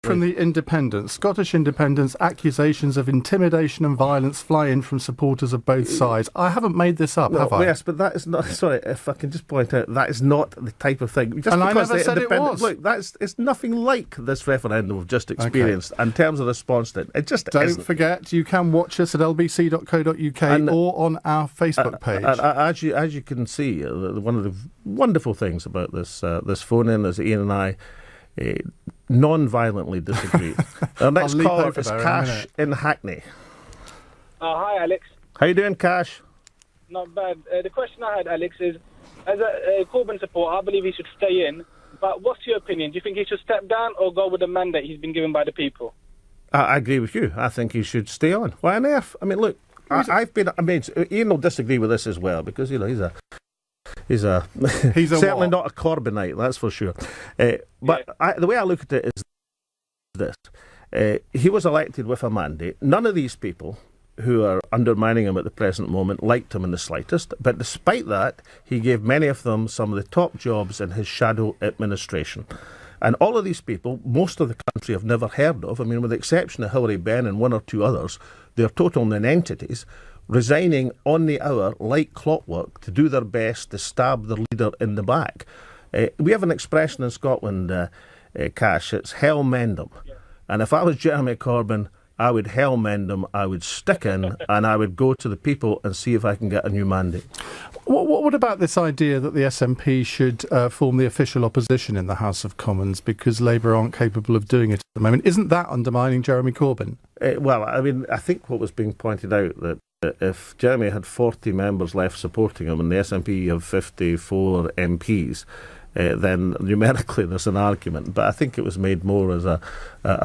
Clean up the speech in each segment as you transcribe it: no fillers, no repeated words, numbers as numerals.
From the Independent, Scottish Independents, accusations of intimidation and violence fly in from supporters of both sides. I haven't made this up, have I? Yes, but that is not. Sorry, if I can just point out, that is not the type of thing. Just and I never said it was. Look, it's nothing like this referendum we've just experienced in terms of response to it. It just don't isn't. forget, you can watch us at lbc.co.uk or on our Facebook page. As you can see, one of the wonderful things about this phone-in is Ian and I non-violently disagree. Our next caller is Cash in Hackney. Hi, Alex. How you doing, Cash? Not bad. The question I had, Alex, is as a Corbyn supporter, I believe he should stay in. But what's your opinion? Do you think he should step down or go with the mandate he's been given by the people? I agree with you. I think he should stay on. Why on earth? I mean, look, Ian will disagree with this as well because he's certainly not a Corbynite, that's for sure. The way I look at it is this. He was elected with a mandate. None of these people who are undermining him at the present moment liked him in the slightest, but despite that, he gave many of them some of the top jobs in his shadow administration. And all of these people, most of the country have never heard of. I mean, with the exception of Hilary Benn and one or two others, they're total non-entities, resigning on the hour like clockwork to do their best to stab their leader in the back. We have an expression in Scotland, Cash, it's hell mend 'em. Yeah. And if I was Jeremy Corbyn, I would hell mend them, I would stick in, and I would go to the people and see if I can get a new mandate. What about this idea that the SNP should form the official opposition in the House of Commons because Labour aren't capable of doing it at the moment? Isn't that undermining Jeremy Corbyn? Well, I mean, I think what was being pointed out that if Jeremy had 40 members left supporting him and the SNP have 54 MPs, then numerically there's an argument. But I think it was made more as a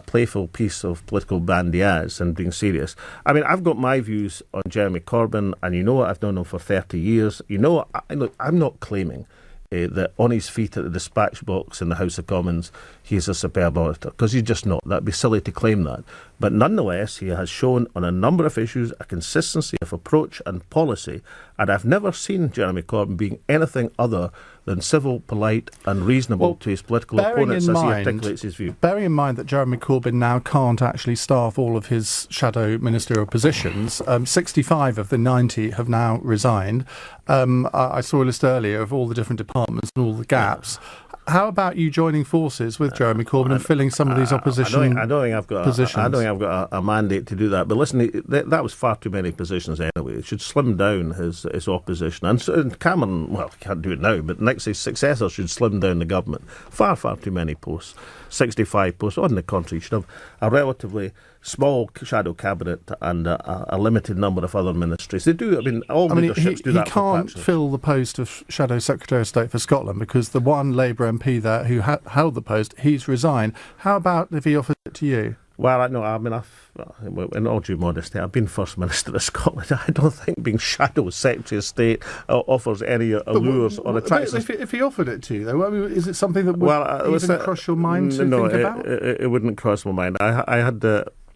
playful piece of political bandiage than being serious. I mean, I've got my views on Jeremy Corbyn, and you know I've known him for 30 years. You know, look, I'm not claiming that on his feet at the dispatch box in the House of Commons he's a superb orator, because he's just not. That'd be silly to claim that. But nonetheless, he has shown on a number of issues a consistency of approach and policy, and I've never seen Jeremy Corbyn being anything other than civil, polite and reasonable to his political opponents as he articulates his view. Bearing in mind that Jeremy Corbyn now can't actually staff all of his shadow ministerial positions, 65 of the 90 have now resigned. I saw a list earlier of all the different departments and all the gaps. How about you joining forces with Jeremy Corbyn and filling some of these opposition I don't think I've got positions? I don't think I've got a mandate to do that. But listen, that was far too many positions anyway. It should slim down his opposition. And Cameron, well, he can't do it now, but next his successor should slim down the government. Far, far too many posts. 65 posts. On the contrary, you should have a relatively small shadow cabinet and a limited number of other ministries. They do, all leaderships do that. He can't fill the post of Shadow Secretary of State for Scotland because the one Labour MP there who held the post, he's resigned. How about if he offered it to you? Well, in all due modesty, I've been First Minister of Scotland. I don't think being Shadow Secretary of State offers any allures or attractions. If he offered it to you, though, is it something that would even cross your mind to think about? It wouldn't cross my mind.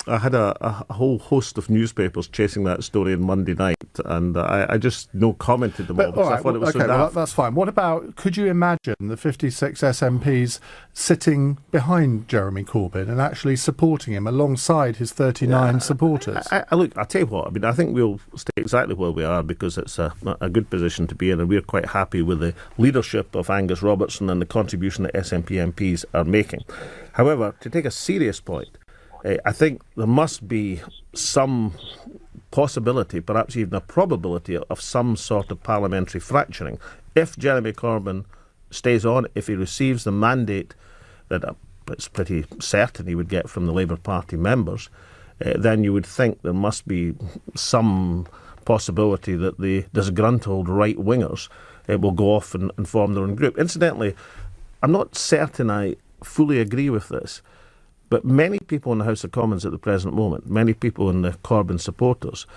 I had a whole host of newspapers chasing that story on Monday night, and I just commented them all because I thought it was so daft. Well, that's fine. What about, could you imagine the 56 SMPs sitting behind Jeremy Corbyn and actually supporting him alongside his 39 supporters? Look, I'll tell you what, I think we'll stay exactly where we are because it's a good position to be in, and we're quite happy with the leadership of Angus Robertson and the contribution that SNP MPs are making. However, to take a serious point, I think there must be some possibility, perhaps even a probability of some sort of parliamentary fracturing. If Jeremy Corbyn stays on, if he receives the mandate that it's pretty certain he would get from the Labour Party members, then you would think there must be some possibility that the disgruntled right-wingers will go off and form their own group. Incidentally, I'm not certain I fully agree with this, but many people in the House of Commons at the present moment, many people in the Corbyn supporters,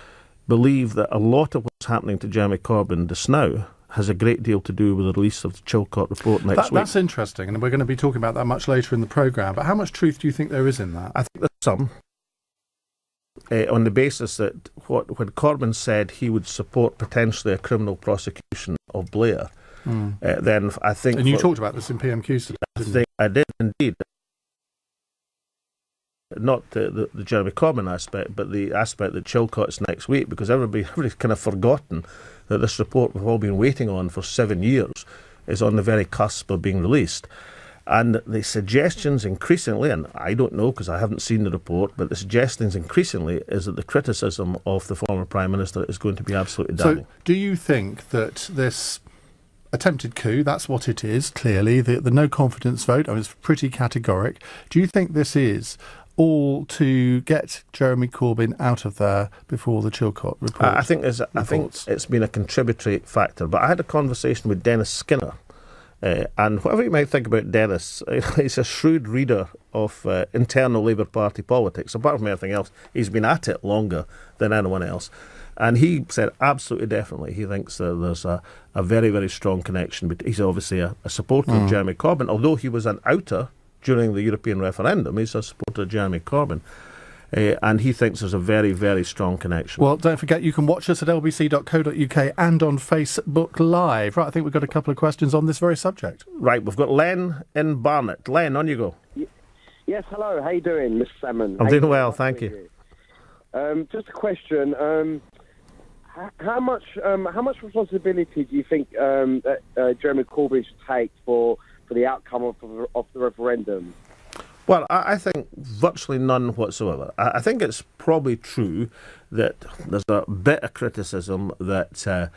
believe that a lot of what's happening to Jeremy Corbyn just now has a great deal to do with the release of the Chilcot report next week. That's interesting, and we're going to be talking about that much later in the programme. But how much truth do you think there is in that? I think there's some, on the basis that when Corbyn said he would support potentially a criminal prosecution of Blair, then I think... And you talked about this in PMQs today, didn't you? I did indeed. the Jeremy Corbyn aspect, but the aspect that Chilcot's next week, because everybody's kind of forgotten that this report we've all been waiting on for 7 years is on the very cusp of being released. And the suggestions increasingly, and I don't know because I haven't seen the report, but the suggestions increasingly is that the criticism of the former Prime Minister is going to be absolutely damning. So do you think that this attempted coup, that's what it is, clearly, the no confidence vote, I mean, it's pretty categoric. Do you think this is all to get Jeremy Corbyn out of there before the Chilcot report? I think it's been a contributory factor. But I had a conversation with Dennis Skinner, and whatever you might think about Dennis, he's a shrewd reader of internal Labour Party politics. Apart from everything else, he's been at it longer than anyone else. And he said absolutely definitely he thinks that there's a very, very strong connection. But he's obviously a supporter of Jeremy Corbyn, although he was an outer during the European referendum. He's a supporter of Jeremy Corbyn. And he thinks there's a very, very strong connection. Well, don't forget you can watch us at lbc.co.uk and on Facebook Live. Right, I think we've got a couple of questions on this very subject. Right, we've got Len in Barnet. Len, on you go. Yes, hello. How you doing, Mr. Salmond? I'm doing well, thank you. Just a question. How much responsibility do you think that Jeremy Corbyn should take for the outcome of the referendum? Well, I think virtually none whatsoever. I think it's probably true that there's a bit of criticism that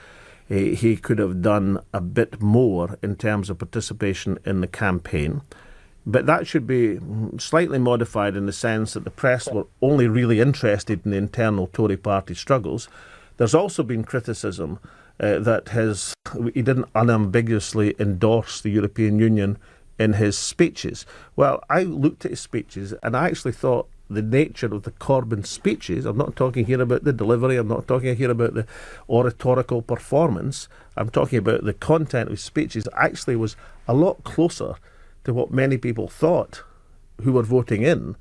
he could have done a bit more in terms of participation in the campaign. But that should be slightly modified in the sense that the press were only really interested in the internal Tory party struggles. There's also been criticism that he didn't unambiguously endorse the European Union in his speeches. Well, I looked at his speeches and I actually thought the nature of the Corbyn speeches, I'm not talking here about the delivery, I'm not talking here about the oratorical performance, I'm talking about the content of his speeches, actually was a lot closer to what many people thought who were voting in.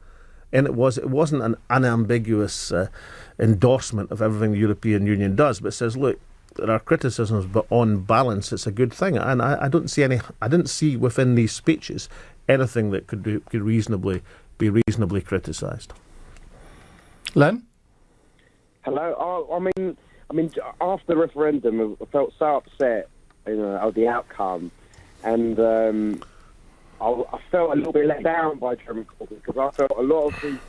And it wasn't an unambiguous endorsement of everything the European Union does, but says, look, there are criticisms, but on balance, it's a good thing. And I didn't see within these speeches anything that could be reasonably criticised. Len? Hello. I mean, after the referendum, I felt so upset, of the outcome, and I felt a little bit let down by Jeremy Corbyn because I felt a lot of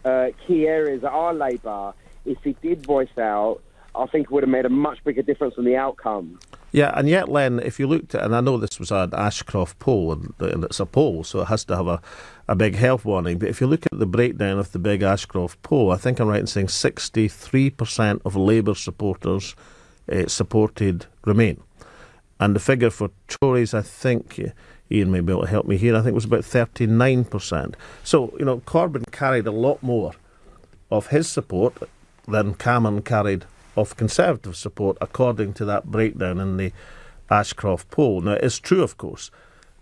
the key areas that are Labour, if he did voice out, I think it would have made a much bigger difference in the outcome. Yeah, and yet, Len, if you looked at, and I know this was an Ashcroft poll, and it's a poll, so it has to have a big health warning, but if you look at the breakdown of the big Ashcroft poll, I think I'm right in saying 63% of Labour supporters supported Remain. And the figure for Tories, I think, Ian may be able to help me here, I think it was about 39%. So, Corbyn carried a lot more of his support than Cameron carried of Conservative support, according to that breakdown in the Ashcroft poll. Now, it is true, of course,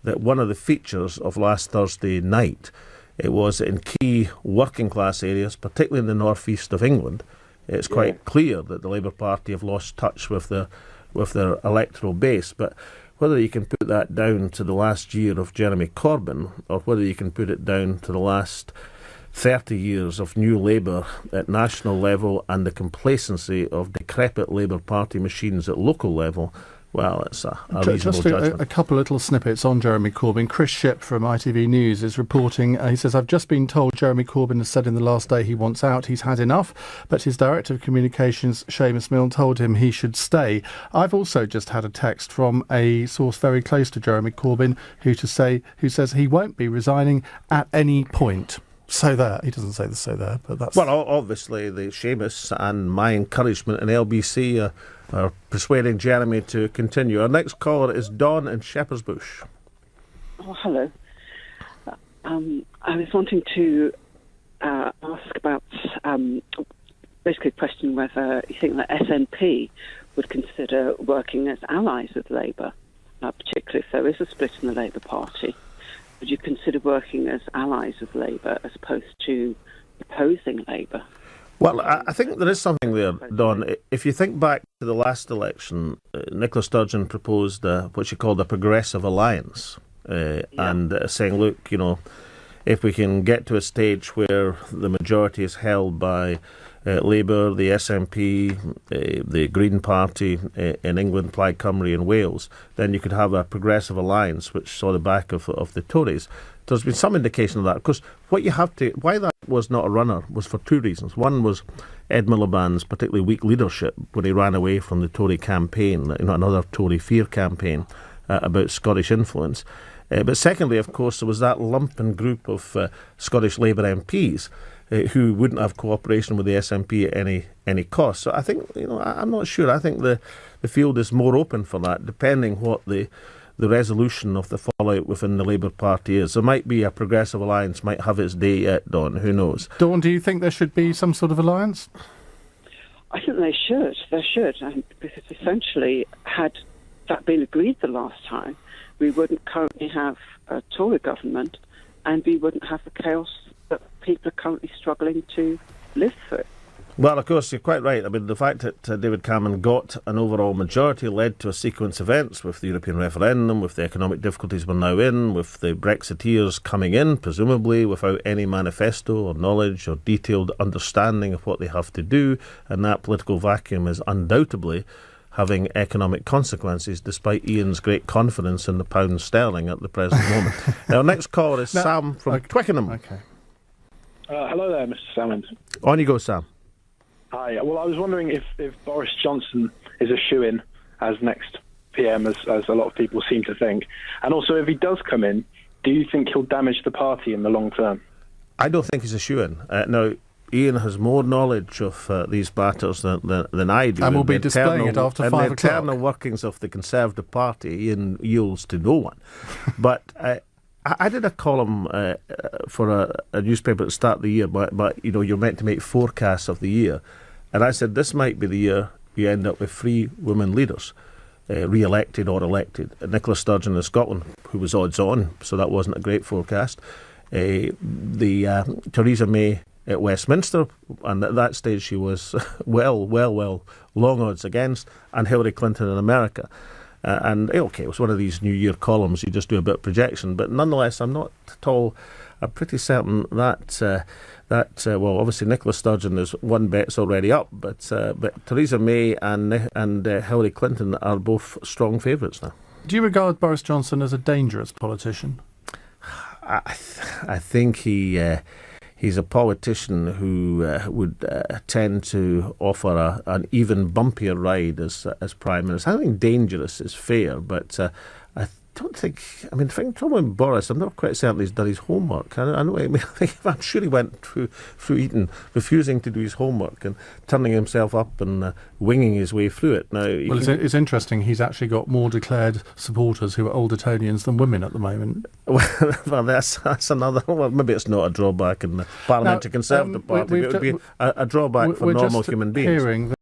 that one of the features of last Thursday night, it was in key working class areas, particularly in the northeast of England, it's quite clear that the Labour Party have lost touch with their electoral base. But whether you can put that down to the last year of Jeremy Corbyn, or whether you can put it down to the last 30 years of new Labour at national level and the complacency of decrepit Labour Party machines at local level, well, it's a reasonable judgment. A couple of little snippets on Jeremy Corbyn. Chris Shipp from ITV News is reporting, he says, I've just been told Jeremy Corbyn has said in the last day he wants out, he's had enough, but his Director of Communications, Seamus Milne, told him he should stay. I've also just had a text from a source very close to Jeremy Corbyn who says he won't be resigning at any point. So there. He doesn't say the so there, but that's... Well, obviously, the Seamus and my encouragement in LBC are persuading Jeremy to continue. Our next caller is Dawn in Shepherd's Bush. Oh, hello. I was wanting to ask about, basically question whether you think that SNP would consider working as allies with Labour, particularly if there is a split in the Labour Party. Would you consider working as allies with Labour as opposed to opposing Labour? Well, I think there is something there, Don. If you think back to the last election, Nicola Sturgeon proposed what she called a progressive alliance, and saying, look, if we can get to a stage where the majority is held by Labour, the SNP, the Green Party in England, Plaid Cymru in Wales, then you could have a progressive alliance which saw the back of the Tories. There's been some indication of that. Because why that was not a runner was for two reasons. One was Ed Miliband's particularly weak leadership when he ran away from the Tory campaign, another Tory fear campaign about Scottish influence. But secondly, of course, there was that lumpen group of Scottish Labour MPs who wouldn't have cooperation with the SNP at any cost. So I think, I'm not sure. I think the field is more open for that, depending what the resolution of the fallout within the Labour Party is. There might be a progressive alliance, might have its day yet, Dawn. Who knows? Dawn, do you think there should be some sort of alliance? I think they should. They should. Because essentially, had that been agreed the last time, we wouldn't currently have a Tory government, and we wouldn't have the chaos that people are currently struggling to live through. Well, of course, you're quite right. I mean, the fact that David Cameron got an overall majority led to a sequence of events with the European referendum, with the economic difficulties we're now in, with the Brexiteers coming in, presumably, without any manifesto or knowledge or detailed understanding of what they have to do. And that political vacuum is undoubtedly having economic consequences, despite Ian's great confidence in the pound sterling at the present moment. Our next caller is Sam from Twickenham. Okay. Hello there, Mr. Salmond. On you go, Sam. Hi. Well, I was wondering if Boris Johnson is a shoo-in as next PM, as a lot of people seem to think. And also, if he does come in, do you think he'll damage the party in the long term? I don't think he's a shoo-in. Now, Ian has more knowledge of these matters than I do. And will be displaying it after 5 o'clock. And the internal workings of the Conservative Party, Ian yields to no one. But I did a column for a newspaper at the start of the year, but you're meant to make forecasts of the year. And I said this might be the year you end up with 3 women leaders, re-elected or elected. Nicola Sturgeon in Scotland, who was odds on, so that wasn't a great forecast. Theresa May at Westminster, and at that stage she was well long odds against, and Hillary Clinton in America. It was one of these New Year columns, you just do a bit of projection, but nonetheless I'm not at all, I'm pretty certain that obviously Nicola Sturgeon is one bet's already up, but Theresa May and Hillary Clinton are both strong favourites now. Do you regard Boris Johnson as a dangerous politician? I think he's a politician who would tend to offer an even bumpier ride as Prime Minister. I think dangerous is fair, but I don't think... I mean, the trouble with Boris, I'm not quite certain he's done his homework. I'm sure he went through Eton refusing to do his homework and turning himself up and winging his way through it. Now, it's interesting, he's actually got more declared supporters who are old Etonians than women at the moment. Well, that's another... Well, maybe it's not a drawback in the Parliamentary Conservative Party, but it would be a drawback for normal human beings.